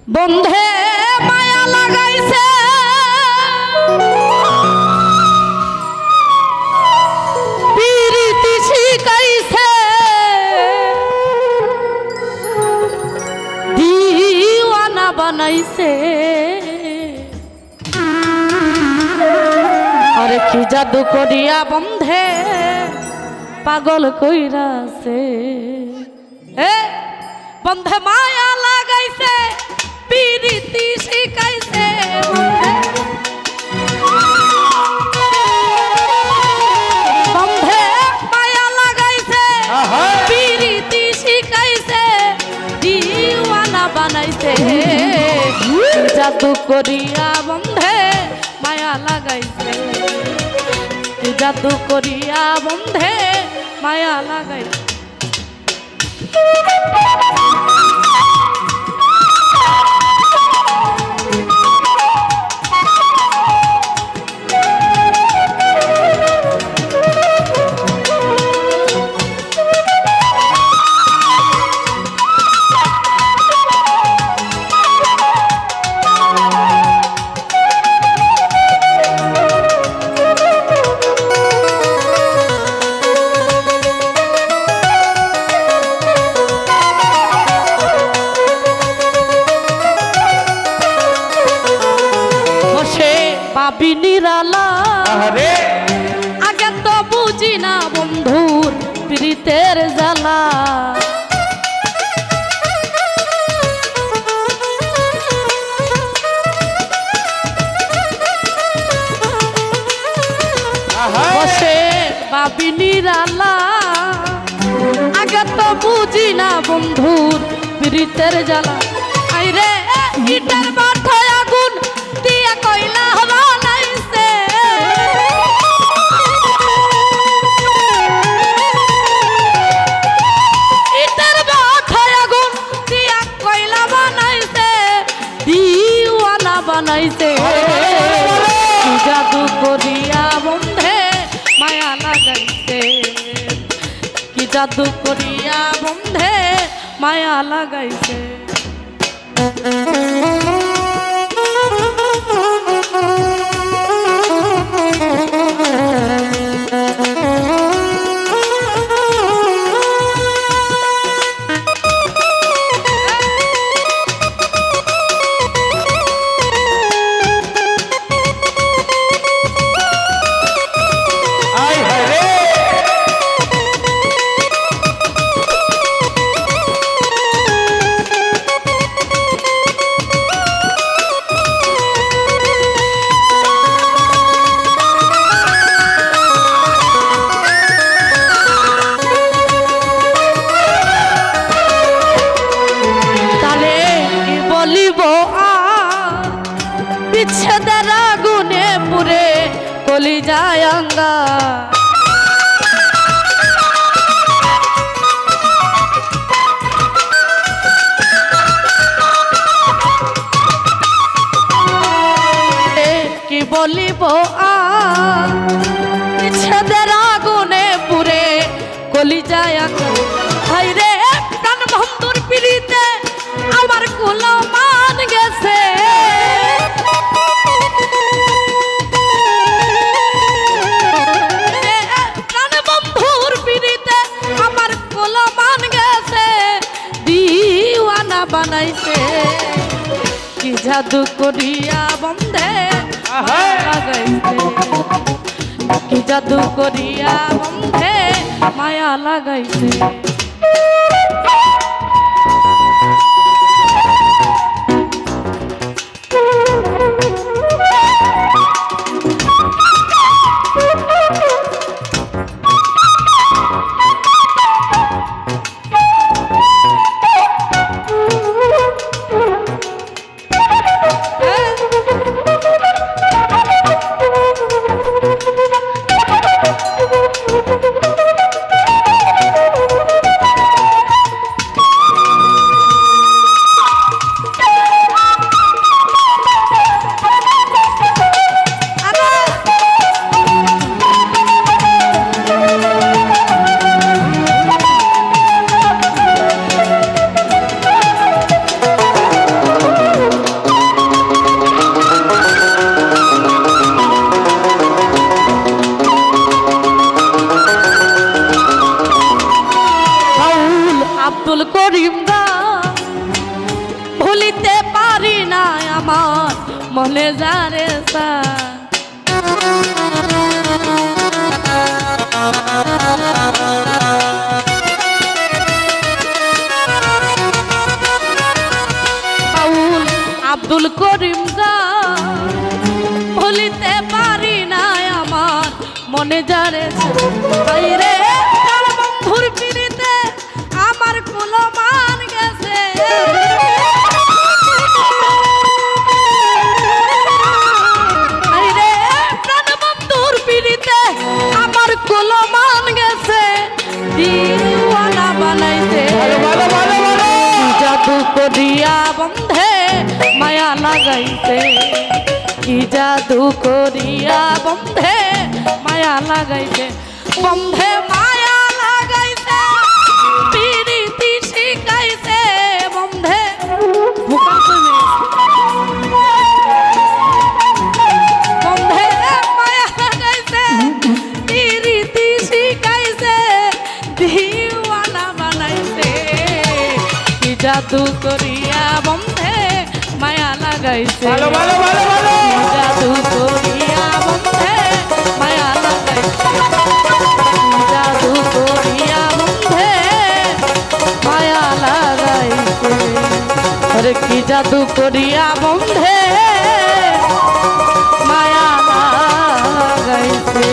বন্ধে মায়া লাগাইছে পিরিতি শিখাইছে দিওয়ানা বানাইছে আরে কি জাদু করিয়া বন্ধে পাগল কইরাছে বন্ধে মায়া লাগাইছে পিরিতি শিখাইছে বন্ধে মায়া লাগাইছে পিরিতি শিখাইছে দিওয়ানা বানাইছে জাদু করিয়া বন্ধে মায়া লাগাইছে জাদু করিয়া বন্ধে মায়া লাগাইছে পাবি নিরালা আগে তো বুঝি না বন্ধুর প্রীতের জ্বালা বসে পাবি নিরালা আগে তো বুঝি না বন্ধুর প্রীতের জ্বালা আইরে ইটার মাথায় আগুন দিয়া কইলা বানাইছে ইটার মাথায় আগুন দিয়া কইলা বানাইছে দিওয়ানা বানাইছে কি জাদু করিয়া বন্ধে মায়া লাগাইছে কি জাদু করিয়া বন্ধে মায়া লাগাইছে বিচ্ছেদের আগুনে পুরে কলি যায় আঙ্গা কি বলিব বিচ্ছেদের আগুনে পুরে কলি যায় আঙ্গা হাই রে প্রাণ বন্ধুর পিড়িতে আমার কুলো মান গেছে প্রাণ বন্ধুর পিড়িতে আমার কুলো মান গেছে দিওয়ানা বানাইছে কি জাদু করিয়া বন্ধে লাগাইছে কি জাদু করিয়া বন্ধে মায়া লাগাইছে আব্দুল করিম গান ভুলিতে পারি না আমার মনে যারে বাউল আব্দুল করিম গান ভুলিতে পারি না আমার মনে যারে রে কার বন্ধুর পিড়িতে আমার কুলো মান গেছে রে প্রাণ বন্ধুর পিড়িতে আমার কুলো মান গেছে দিওয়ানা বানাইতে জাদু করিয়া বন্ধে মায়া লাগাইতে কি জাদু করিয়া বন্ধে মায়া লাগাইতে বন্ধে মায়া লাগাইতে পিরিতি শিখাইতে বন্ধে বন্ধে মায়া লাগাইতে পিরিতি শিখাইতে দিওয়ানা বানাইতে কি জাদু করিয়া বন্ধে মায়া লাগাইছে জাদু করিয়া বন্ধে মায়া লাগাইছে জাদু করিয়া বন্ধে মায়া লাগাইছে আরে কি জাদু করিয়া বন্ধে মায়া লাগাইছে